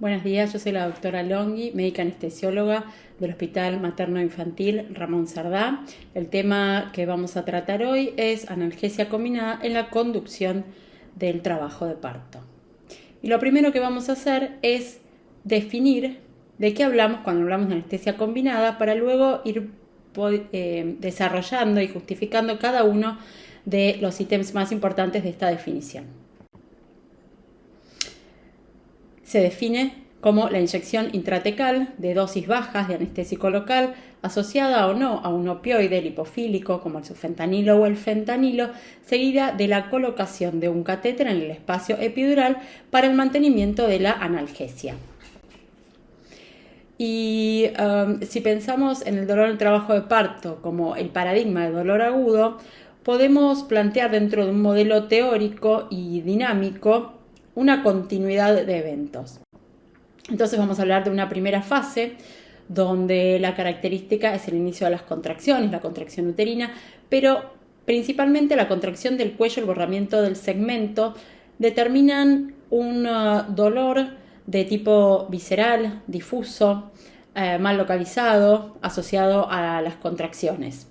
Buenos días, yo soy la doctora Longhi, médica anestesióloga del Hospital Materno Infantil Ramón Sardá. El tema que vamos a tratar hoy es analgesia combinada en la conducción del trabajo de parto. Y lo primero que vamos a hacer es definir de qué hablamos cuando hablamos de anestesia combinada para luego ir desarrollando y justificando cada uno de los ítems más importantes de esta definición. Se define como la inyección intratecal de dosis bajas de anestésico local asociada o no a un opioide lipofílico como el sufentanilo o el fentanilo, seguida de la colocación de un catéter en el espacio epidural para el mantenimiento de la analgesia. Y si pensamos en el dolor del trabajo de parto como el paradigma de dolor agudo, podemos plantear dentro de un modelo teórico y dinámico una continuidad de eventos. Entonces vamos a hablar de una primera fase donde la característica es el inicio de las contracciones, la contracción uterina, pero principalmente la contracción del cuello, el borramiento del segmento, determinan un dolor de tipo visceral, difuso, mal localizado, asociado a las contracciones.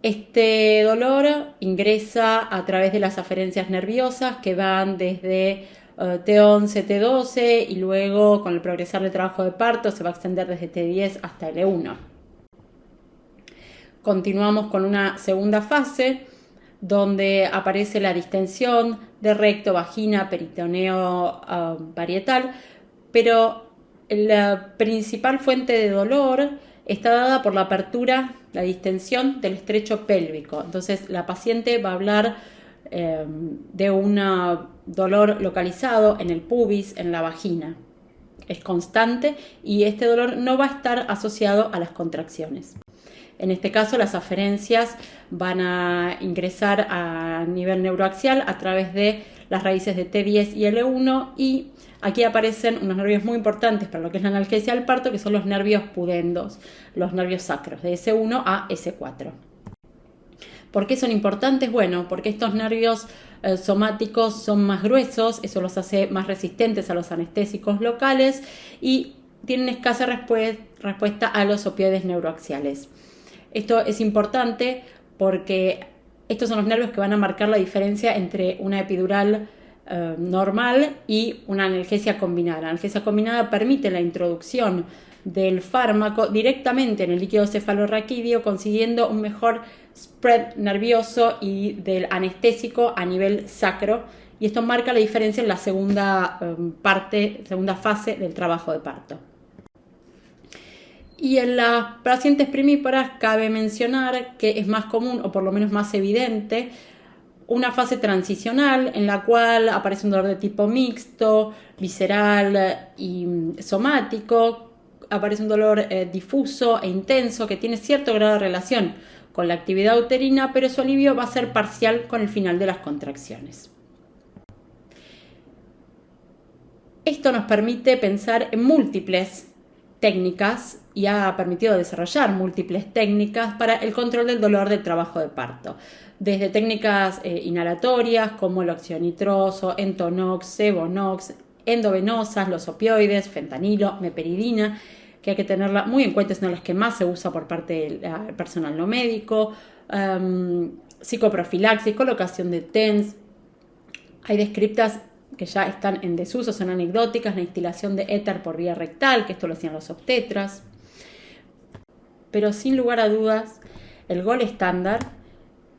Este dolor ingresa a través de las aferencias nerviosas que van desde T11, T12 y luego con el progresar del trabajo de parto se va a extender desde T10 hasta L1. Continuamos con una segunda fase donde aparece la distensión de recto, vagina, peritoneo parietal, pero la principal fuente de dolor está dada por la apertura, la distensión del estrecho pélvico. Entonces la paciente va a hablar de un dolor localizado en el pubis, en la vagina. Es constante y este dolor no va a estar asociado a las contracciones. En este caso las aferencias van a ingresar a nivel neuroaxial a través de las raíces de T10 y L1 y aquí aparecen unos nervios muy importantes para lo que es la analgesia del parto, que son los nervios pudendos, los nervios sacros, de S1 a S4. ¿Por qué son importantes? Bueno, porque estos nervios somáticos son más gruesos, eso los hace más resistentes a los anestésicos locales y tienen escasa respuesta a los opioides neuroaxiales. Esto es importante porque estos son los nervios que van a marcar la diferencia entre una epidural normal y una analgesia combinada. La analgesia combinada permite la introducción del fármaco directamente en el líquido cefalorraquídeo, consiguiendo un mejor spread nervioso y del anestésico a nivel sacro, y esto marca la diferencia en la segunda fase del trabajo de parto. Y en las pacientes primíparas cabe mencionar que es más común, o por lo menos más evidente, una fase transicional en la cual aparece un dolor de tipo mixto, visceral y somático, aparece un dolor difuso e intenso que tiene cierto grado de relación con la actividad uterina, pero su alivio va a ser parcial con el final de las contracciones. Esto nos permite pensar en múltiples técnicas y ha permitido desarrollar múltiples técnicas para el control del dolor del trabajo de parto. Desde técnicas inhalatorias como el óxido nitroso, Entonox, Sevonox, endovenosas, los opioides, fentanilo, meperidina, que hay que tenerla muy en cuenta, es una de las que más se usa por parte del personal no médico, psicoprofilaxis, colocación de TENS. Hay descriptas que ya están en desuso, son anecdóticas, la instilación de éter por vía rectal, que esto lo hacían los obstetras. Pero sin lugar a dudas, el gold estándar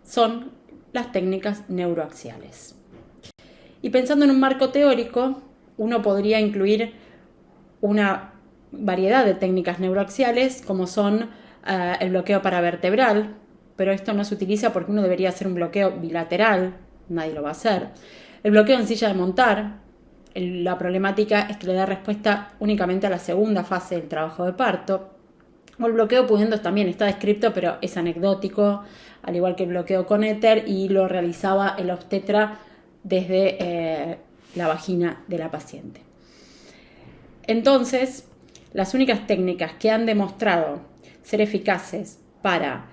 son las técnicas neuroaxiales. Y pensando en un marco teórico, uno podría incluir una variedad de técnicas neuroaxiales, como son el bloqueo paravertebral, pero esto no se utiliza porque uno debería hacer un bloqueo bilateral, nadie lo va a hacer. El bloqueo en silla de montar, la problemática es que le da respuesta únicamente a la segunda fase del trabajo de parto. O el bloqueo pudiendo también está descrito, pero es anecdótico, al igual que el bloqueo con éter, y lo realizaba el obstetra desde la vagina de la paciente. Entonces, las únicas técnicas que han demostrado ser eficaces para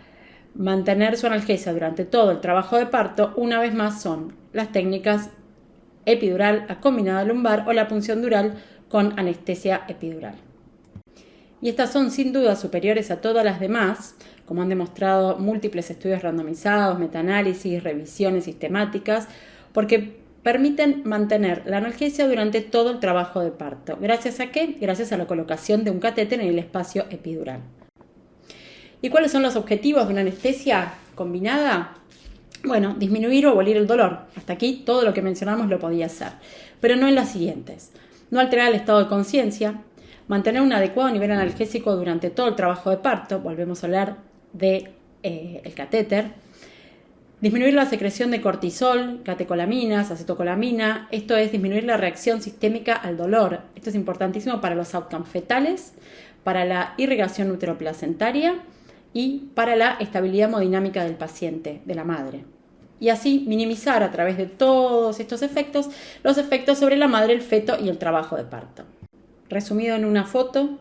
mantener su analgesia durante todo el trabajo de parto, una vez más, son las técnicas epidural, la combinada lumbar o la punción dural con anestesia epidural. Y estas son sin duda superiores a todas las demás, como han demostrado múltiples estudios randomizados, metaanálisis, revisiones sistemáticas, porque permiten mantener la analgesia durante todo el trabajo de parto. ¿Gracias a qué? Gracias a la colocación de un catéter en el espacio epidural. ¿Y cuáles son los objetivos de una anestesia combinada? Bueno, disminuir o abolir el dolor. Hasta aquí todo lo que mencionamos lo podía hacer, pero no en las siguientes. No alterar el estado de conciencia, mantener un adecuado nivel analgésico durante todo el trabajo de parto, volvemos a hablar del catéter, disminuir la secreción de cortisol, catecolaminas, acetocolamina, esto es disminuir la reacción sistémica al dolor. Esto es importantísimo para los outcomes fetales, para la irrigación uteroplacentaria y para la estabilidad hemodinámica del paciente, de la madre. Y así minimizar a través de todos estos efectos, los efectos sobre la madre, el feto y el trabajo de parto. Resumido en una foto,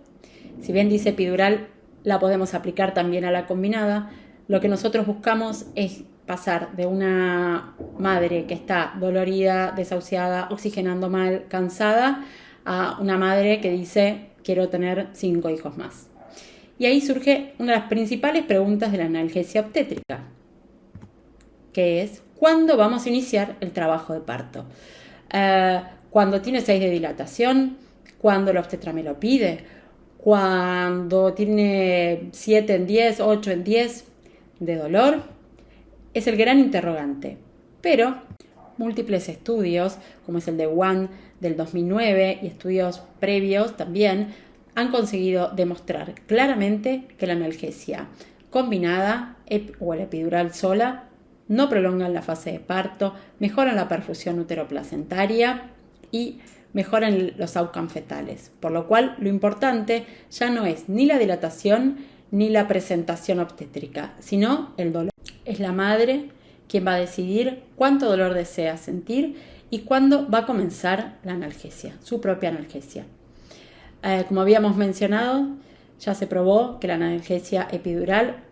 si bien dice epidural, la podemos aplicar también a la combinada. Lo que nosotros buscamos es pasar de una madre que está dolorida, desahuciada, oxigenando mal, cansada, a una madre que dice quiero tener 5 hijos más. Y ahí surge una de las principales preguntas de la analgesia obstétrica, que es ¿cuándo vamos a iniciar el trabajo de parto? ¿Cuando tiene 6 de dilatación? ¿Cuándo la obstetra me lo pide? ¿Cuando tiene 7 en 10, 8 en 10 de dolor? Es el gran interrogante. Pero múltiples estudios, como es el de One del 2009 y estudios previos también, han conseguido demostrar claramente que la analgesia combinada o el epidural sola no prolongan la fase de parto, mejoran la perfusión uteroplacentaria y mejoran los outcomes fetales. Por lo cual, lo importante ya no es ni la dilatación ni la presentación obstétrica, sino el dolor. Es la madre quien va a decidir cuánto dolor desea sentir y cuándo va a comenzar la analgesia, su propia analgesia. Como habíamos mencionado, ya se probó que la analgesia epidural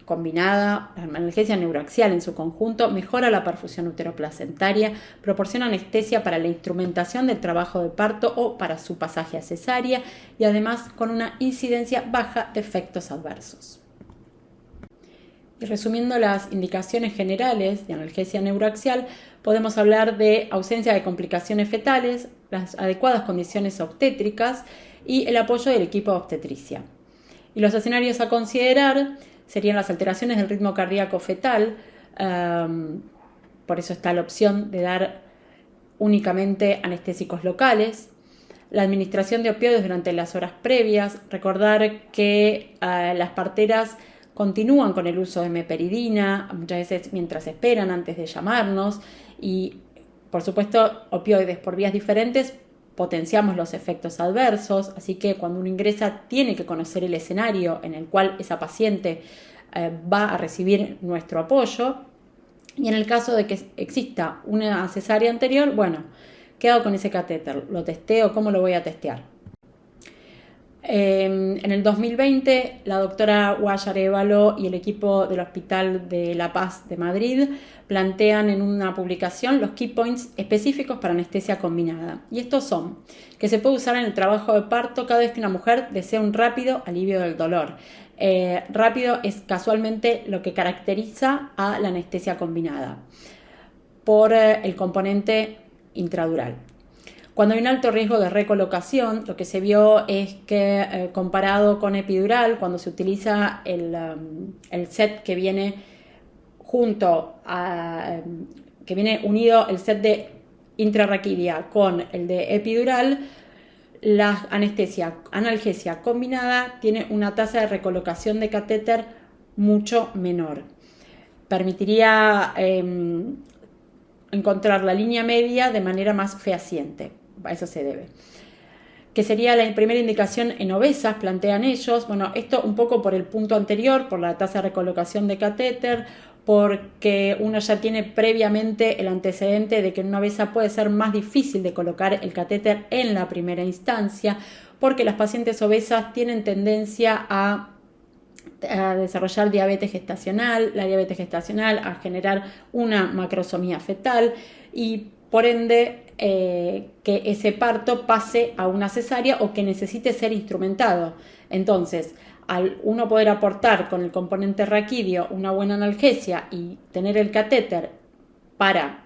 combinada, la analgesia neuroaxial en su conjunto, mejora la perfusión uteroplacentaria, proporciona anestesia para la instrumentación del trabajo de parto o para su pasaje a cesárea y además con una incidencia baja de efectos adversos. Y resumiendo las indicaciones generales de analgesia neuroaxial, podemos hablar de ausencia de complicaciones fetales, las adecuadas condiciones obstétricas y el apoyo del equipo de obstetricia. Y los escenarios a considerar serían las alteraciones del ritmo cardíaco fetal, por eso está la opción de dar únicamente anestésicos locales, la administración de opioides durante las horas previas, recordar que las parteras continúan con el uso de meperidina, muchas veces mientras esperan antes de llamarnos y, por supuesto, opioides por vías diferentes, potenciamos los efectos adversos, así que cuando uno ingresa tiene que conocer el escenario en el cual esa paciente va a recibir nuestro apoyo y en el caso de que exista una cesárea anterior, bueno, ¿qué hago con ese catéter? ¿Lo testeo? ¿Cómo lo voy a testear? En el 2020, la doctora Guaya Arévalo y el equipo del Hospital de La Paz de Madrid plantean en una publicación los key points específicos para anestesia combinada. Y estos son que se puede usar en el trabajo de parto cada vez que una mujer desea un rápido alivio del dolor. Rápido es casualmente lo que caracteriza a la anestesia combinada por el componente intradural. Cuando hay un alto riesgo de recolocación, lo que se vio es que comparado con epidural, cuando se utiliza el set que viene que viene unido el set de intrarraquídea con el de epidural, la analgesia combinada tiene una tasa de recolocación de catéter mucho menor. Permitiría encontrar la línea media de manera más fehaciente. A eso se debe. Que sería la primera indicación en obesas, plantean ellos. Bueno, esto un poco por el punto anterior, por la tasa de recolocación de catéter, porque uno ya tiene previamente el antecedente de que en una obesa puede ser más difícil de colocar el catéter en la primera instancia, porque las pacientes obesas tienen tendencia a desarrollar diabetes gestacional, la diabetes gestacional a generar una macrosomía fetal y por ende que ese parto pase a una cesárea o que necesite ser instrumentado. Entonces, al uno poder aportar con el componente raquídeo una buena analgesia y tener el catéter para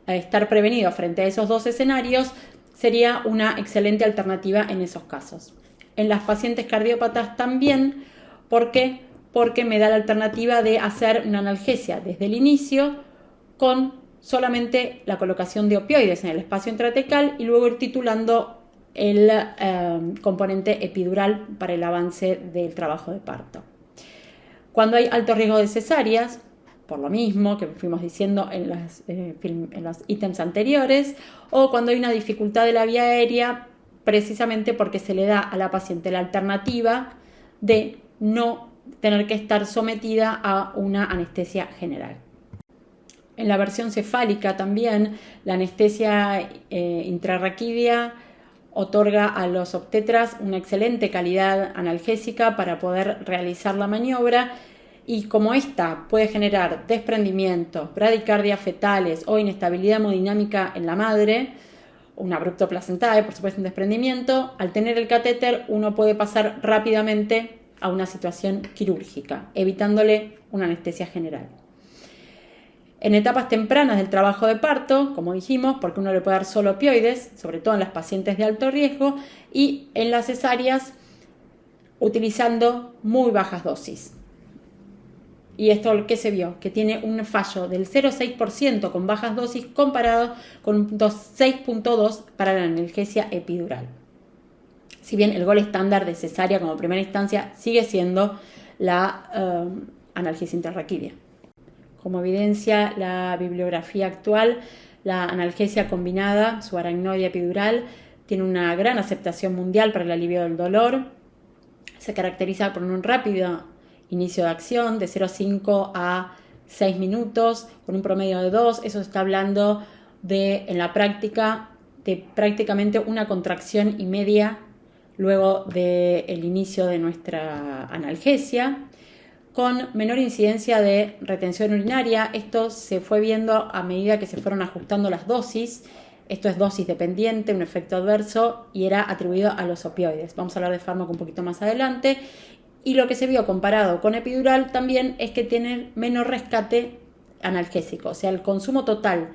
estar prevenido frente a esos dos escenarios, sería una excelente alternativa en esos casos. En las pacientes cardiópatas también, ¿por qué? Porque me da la alternativa de hacer una analgesia desde el inicio con solamente la colocación de opioides en el espacio intratecal y luego ir titulando el componente epidural para el avance del trabajo de parto. Cuando hay alto riesgo de cesáreas, por lo mismo que fuimos diciendo en los ítems anteriores, o cuando hay una dificultad de la vía aérea, precisamente porque se le da a la paciente la alternativa de no tener que estar sometida a una anestesia general. En la versión cefálica también, la anestesia intrarraquídea otorga a los obstetras una excelente calidad analgésica para poder realizar la maniobra, y como esta puede generar desprendimientos, bradicardias fetales o inestabilidad hemodinámica en la madre, un abrupto placentae, por supuesto un desprendimiento, al tener el catéter uno puede pasar rápidamente a una situación quirúrgica, evitándole una anestesia general. En etapas tempranas del trabajo de parto, como dijimos, porque uno le puede dar solo opioides, sobre todo en las pacientes de alto riesgo, y en las cesáreas utilizando muy bajas dosis. Y esto, ¿qué se vio? Que tiene un fallo del 0,6% con bajas dosis comparado con un 6,2% para la analgesia epidural. Si bien el gol estándar de cesárea como primera instancia sigue siendo la analgesia intrarraquídea. Como evidencia la bibliografía actual, la analgesia combinada, subaracnoide epidural, tiene una gran aceptación mundial para el alivio del dolor. Se caracteriza por un rápido inicio de acción de 0,5 a 6 minutos, con un promedio de 2. Eso está hablando de, en la práctica, de prácticamente una contracción y media luego del inicio de nuestra analgesia, con menor incidencia de retención urinaria. Esto se fue viendo a medida que se fueron ajustando las dosis. Esto es dosis dependiente, un efecto adverso, y era atribuido a los opioides. Vamos a hablar de fármaco un poquito más adelante. Y lo que se vio comparado con epidural también es que tiene menor rescate analgésico. O sea, el consumo total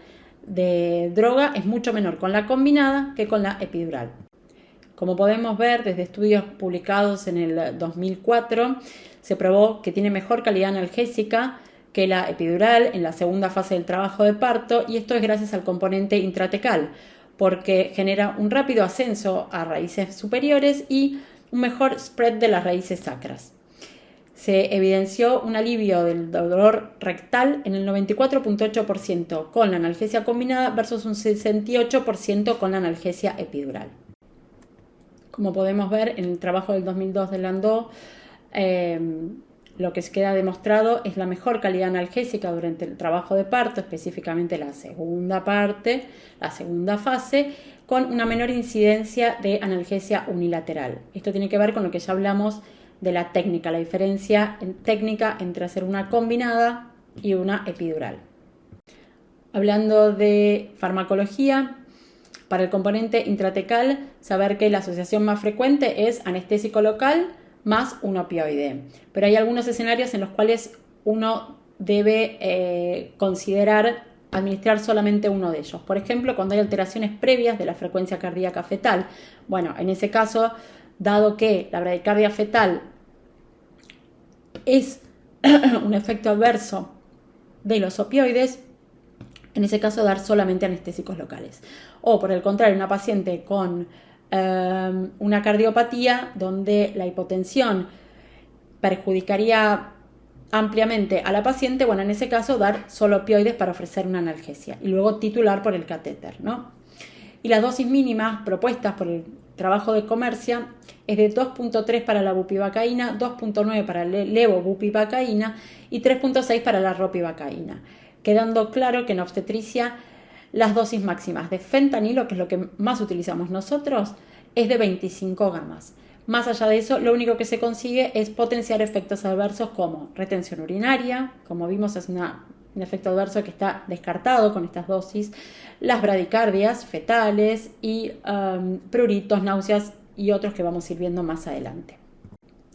de droga es mucho menor con la combinada que con la epidural. Como podemos ver desde estudios publicados en el 2004, se probó que tiene mejor calidad analgésica que la epidural en la segunda fase del trabajo de parto, y esto es gracias al componente intratecal, porque genera un rápido ascenso a raíces superiores y un mejor spread de las raíces sacras. Se evidenció un alivio del dolor rectal en el 94,8% con la analgesia combinada versus un 68% con la analgesia epidural. Como podemos ver en el trabajo del 2002 de Landau, lo que queda demostrado es la mejor calidad analgésica durante el trabajo de parto, específicamente la segunda parte, la segunda fase, con una menor incidencia de analgesia unilateral. Esto tiene que ver con lo que ya hablamos de la técnica, la diferencia en técnica entre hacer una combinada y una epidural. Hablando de farmacología, para el componente intratecal, saber que la asociación más frecuente es anestésico local más un opioide. Pero hay algunos escenarios en los cuales uno debe considerar administrar solamente uno de ellos. Por ejemplo, cuando hay alteraciones previas de la frecuencia cardíaca fetal. Bueno, en ese caso, dado que la bradicardia fetal es un efecto adverso de los opioides, en ese caso dar solamente anestésicos locales. O por el contrario, una paciente con una cardiopatía donde la hipotensión perjudicaría ampliamente a la paciente, bueno, en ese caso dar solo opioides para ofrecer una analgesia y luego titular por el catéter, ¿no? Y las dosis mínimas propuestas por el trabajo de Comercia es de 2,3 para la bupivacaína, 2,9 para la levobupivacaína y 3,6 para la ropivacaína, quedando claro que en obstetricia las dosis máximas de fentanilo, que es lo que más utilizamos nosotros, es de 25 gamas. Más allá de eso, lo único que se consigue es potenciar efectos adversos como retención urinaria, como vimos es una un efecto adverso que está descartado con estas dosis, las bradicardias fetales y pruritos, náuseas y otros que vamos a ir viendo más adelante.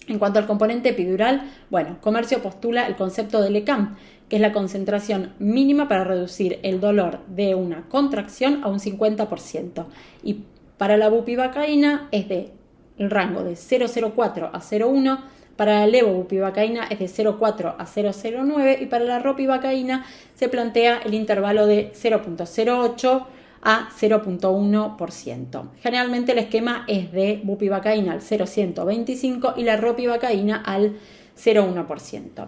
En cuanto al componente epidural, bueno, Comercio postula el concepto de LECAM, que es la concentración mínima para reducir el dolor de una contracción a un 50%. Y para la bupivacaína es de el rango de 0,04 a 0,1, para la levobupivacaína es de 0,4 a 0,09 y para la ropivacaína se plantea el intervalo de 0,08 a 0,1%. Generalmente el esquema es de bupivacaína al 0,125 y la ropivacaína al 0,1%.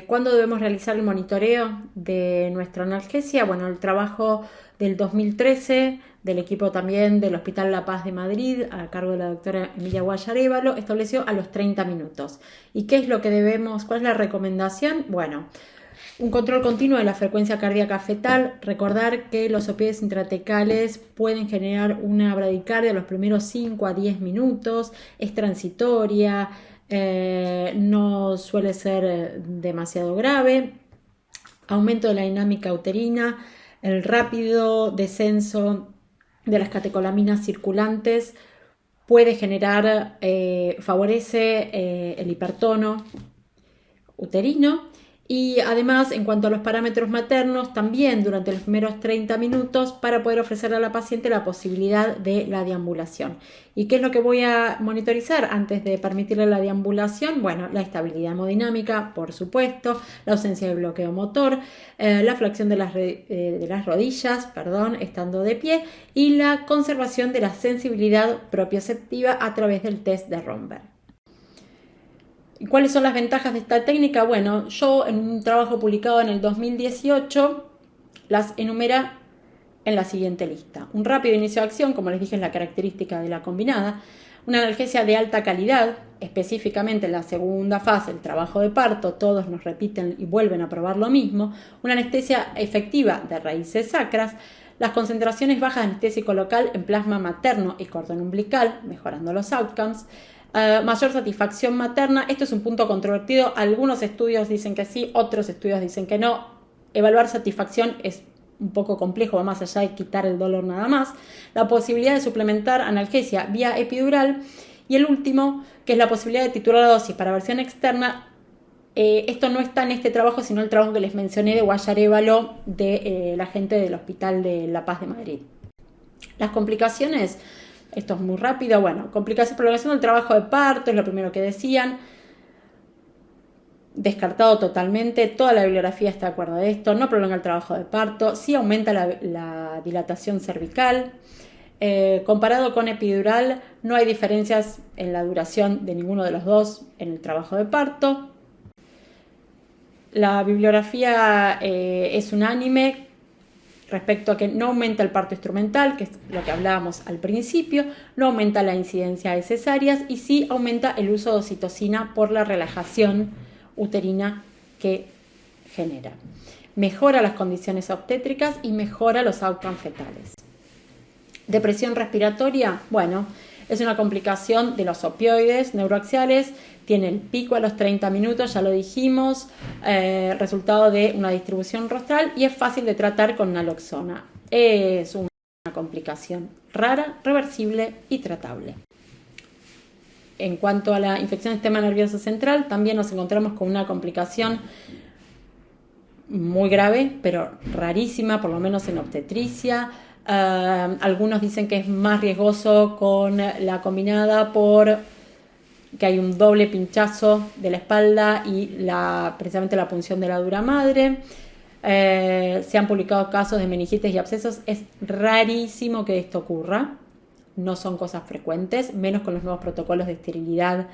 ¿Cuándo debemos realizar el monitoreo de nuestra analgesia? Bueno, el trabajo del 2013 del equipo también del Hospital La Paz de Madrid, a cargo de la doctora Emilia Guayarévalo, estableció a los 30 minutos. ¿Y qué es lo que debemos? ¿Cuál es la recomendación? Bueno, un control continuo de la frecuencia cardíaca fetal. Recordar que los opioides intratecales pueden generar una bradicardia los primeros 5 a 10 minutos, es transitoria, no suele ser demasiado grave. Aumento de la dinámica uterina, el rápido descenso de las catecolaminas circulantes puede generar, favorece el hipertono uterino. Y además, en cuanto a los parámetros maternos, también durante los primeros 30 minutos para poder ofrecerle a la paciente la posibilidad de la deambulación. ¿Y qué es lo que voy a monitorizar antes de permitirle la deambulación? Bueno, la estabilidad hemodinámica, por supuesto, la ausencia de bloqueo motor, la flexión de las rodillas, estando de pie, y la conservación de la sensibilidad propioceptiva a través del test de Romberg. ¿Cuáles son las ventajas de esta técnica? Bueno, yo en un trabajo publicado en el 2018 las enumera en la siguiente lista. Un rápido inicio de acción, como les dije, es la característica de la combinada. Una analgesia de alta calidad, específicamente en la segunda fase, el trabajo de parto, todos nos repiten y vuelven a probar lo mismo. Una anestesia efectiva de raíces sacras. Las concentraciones bajas de anestésico local en plasma materno y cordón umbilical, mejorando los outcomes. Mayor satisfacción materna. Esto es un punto controvertido. Algunos estudios dicen que sí, otros estudios dicen que no. Evaluar satisfacción es un poco complejo, va más allá de quitar el dolor nada más. La posibilidad de suplementar analgesia vía epidural. Y el último, que es la posibilidad de titular la dosis para versión externa. Esto no está en este trabajo, sino el trabajo que les mencioné de Guayarévalo, de la gente del Hospital de La Paz de Madrid. Las complicaciones. Esto es muy rápido. Bueno, complicación, prolongación del trabajo de parto, es lo primero que decían. Descartado totalmente. Toda la bibliografía está de acuerdo de esto. No prolonga el trabajo de parto. Sí aumenta la dilatación cervical. Comparado con epidural, no hay diferencias en la duración de ninguno de los dos en el trabajo de parto. La bibliografía es unánime respecto a que no aumenta el parto instrumental, que es lo que hablábamos al principio, no aumenta la incidencia de cesáreas y sí aumenta el uso de oxitocina por la relajación uterina que genera. Mejora las condiciones obstétricas y mejora los outcomes fetales. Depresión respiratoria, bueno, es una complicación de los opioides neuroaxiales, tiene el pico a los 30 minutos, ya lo dijimos, resultado de una distribución rostral y es fácil de tratar con naloxona. Es una complicación rara, reversible y tratable. En cuanto a la infección del sistema nervioso central, también nos encontramos con una complicación muy grave, pero rarísima, por lo menos en obstetricia. Algunos dicen que es más riesgoso con la combinada por que hay un doble pinchazo de la espalda y precisamente la punción de la dura madre. Se han publicado casos de meningitis y abscesos. Es rarísimo que esto ocurra. No son cosas frecuentes, menos con los nuevos protocolos de esterilidad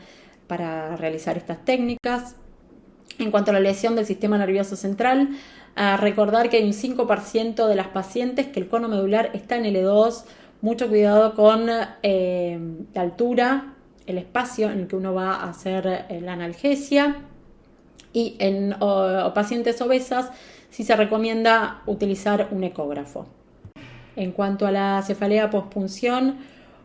para realizar estas técnicas. En cuanto a la lesión del sistema nervioso central, recordar que hay un 5% de las pacientes que el cono medular está en L2. Mucho cuidado con la altura, el espacio en el que uno va a hacer la analgesia. Y en pacientes obesas sí se recomienda utilizar un ecógrafo. En cuanto a la cefalea pospunción,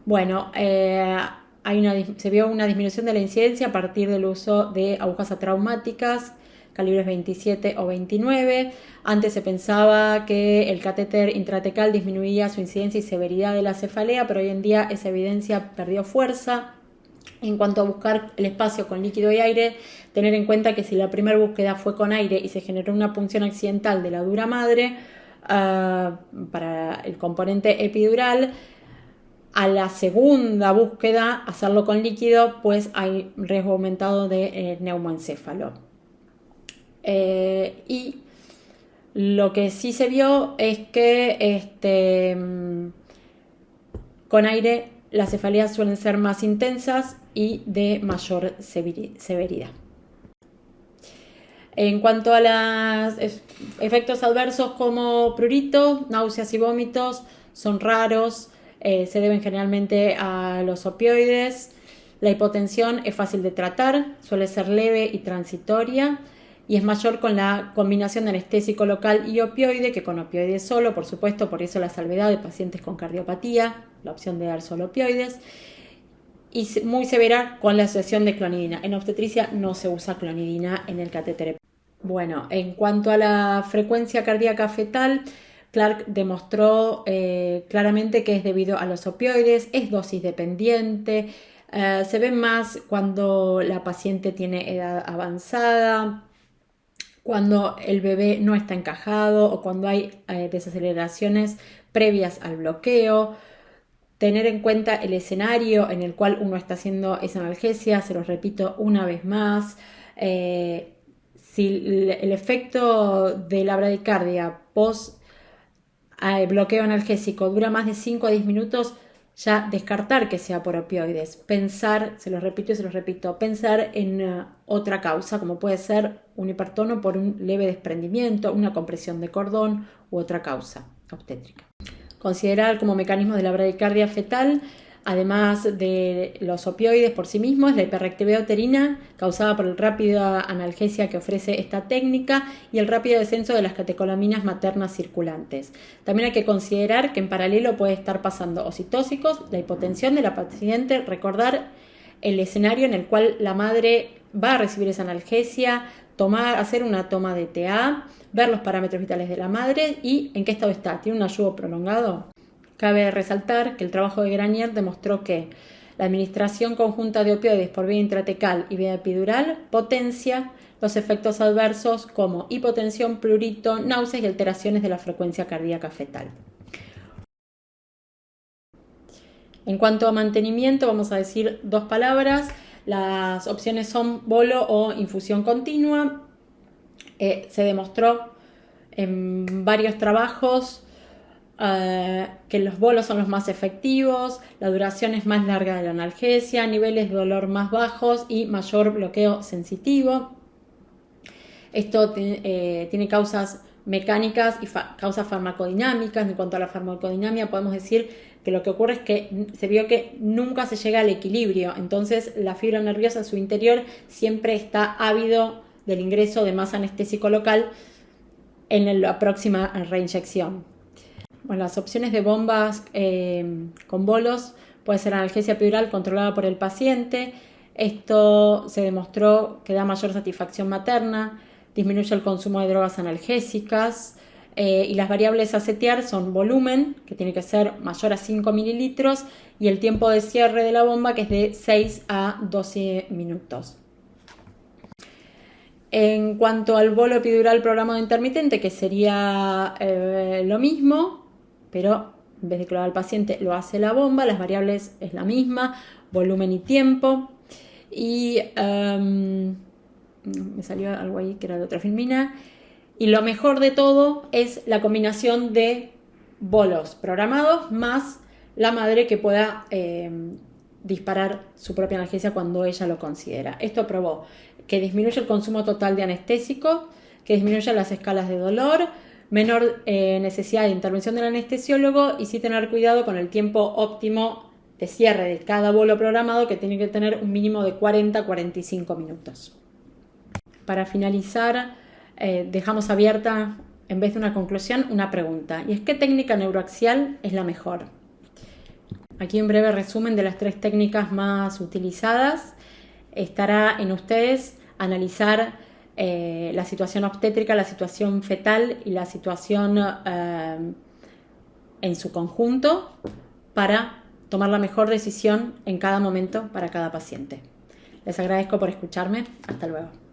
bueno, se vio una disminución de la incidencia a partir del uso de agujas atraumáticas, calibres 27 o 29. Antes se pensaba que el catéter intratecal disminuía su incidencia y severidad de la cefalea, pero hoy en día esa evidencia perdió fuerza. En cuanto a buscar el espacio con líquido y aire, tener en cuenta que si la primera búsqueda fue con aire y se generó una punción accidental de la dura madre para el componente epidural, a la segunda búsqueda hacerlo con líquido, pues hay riesgo aumentado de neumoencéfalo. Y lo que sí se vio es que con aire las cefaleas suelen ser más intensas y de mayor severidad. En cuanto a los efectos adversos como prurito, náuseas y vómitos, son raros, se deben generalmente a los opioides. La hipotensión es fácil de tratar, suele ser leve y transitoria y es mayor con la combinación de anestésico local y opioide que con opioide solo, por supuesto, por eso la salvedad de pacientes con cardiopatía, la opción de dar solo opioides, y muy severa con la asociación de clonidina. En obstetricia no se usa clonidina en el catéter. Bueno, en cuanto a la frecuencia cardíaca fetal, Clark demostró claramente que es debido a los opioides, es dosis dependiente, se ve más cuando la paciente tiene edad avanzada, cuando el bebé no está encajado o cuando hay desaceleraciones previas al bloqueo. Tener en cuenta el escenario en el cual uno está haciendo esa analgesia, se los repito una vez más. Si el efecto de la bradicardia post bloqueo analgésico dura más de 5 a 10 minutos, ya descartar que sea por opioides. Pensar, se los repito y se los repito, pensar en otra causa, como puede ser un hipertono por un leve desprendimiento, una compresión de cordón u otra causa obstétrica. Considerar como mecanismo de la bradicardia fetal, además de los opioides por sí mismos, la hiperreactividad uterina causada por la rápida analgesia que ofrece esta técnica y el rápido descenso de las catecolaminas maternas circulantes. También hay que considerar que en paralelo puede estar pasando oxitóxicos, la hipotensión de la paciente, recordar el escenario en el cual la madre va a recibir esa analgesia, hacer una toma de TA, ver los parámetros vitales de la madre y en qué estado está. ¿Tiene un ayuno prolongado? Cabe resaltar que el trabajo de Granier demostró que la administración conjunta de opioides por vía intratecal y vía epidural potencia los efectos adversos como hipotensión, prurito, náuseas y alteraciones de la frecuencia cardíaca fetal. En cuanto a mantenimiento, vamos a decir dos palabras. Las opciones son bolo o infusión continua. Se demostró en varios trabajos que los bolos son los más efectivos, la duración es más larga de la analgesia, niveles de dolor más bajos y mayor bloqueo sensitivo. Esto tiene causas mecánicas y causas farmacodinámicas. En cuanto a la farmacodinámica, podemos decir que lo que ocurre es que se vio que nunca se llega al equilibrio, entonces la fibra nerviosa en su interior siempre está ávido del ingreso de más anestésico local en la próxima reinyección. Bueno, las opciones de bombas con bolos puede ser analgesia epidural controlada por el paciente. Esto se demostró que da mayor satisfacción materna, disminuye el consumo de drogas analgésicas y las variables a setear son volumen, que tiene que ser mayor a 5 mililitros, y el tiempo de cierre de la bomba, que es de 6 a 12 minutos. En cuanto al bolo epidural programado intermitente, que sería lo mismo, pero en vez de clorar al paciente lo hace la bomba, las variables es la misma, volumen y tiempo. Y me salió algo ahí que era de otra filmina. Y lo mejor de todo es la combinación de bolos programados más la madre que pueda disparar su propia analgesia cuando ella lo considera. Esto probó que disminuye el consumo total de anestésico, que disminuye las escalas de dolor, menor necesidad de intervención del anestesiólogo y sí tener cuidado con el tiempo óptimo de cierre de cada bolo programado, que tiene que tener un mínimo de 40 a 45 minutos. Para finalizar, dejamos abierta, en vez de una conclusión, una pregunta, y es: ¿qué técnica neuroaxial es la mejor? Aquí un breve resumen de las 3 técnicas más utilizadas. Estará en ustedes analizar la situación obstétrica, la situación fetal y la situación en su conjunto para tomar la mejor decisión en cada momento para cada paciente. Les agradezco por escucharme. Hasta luego.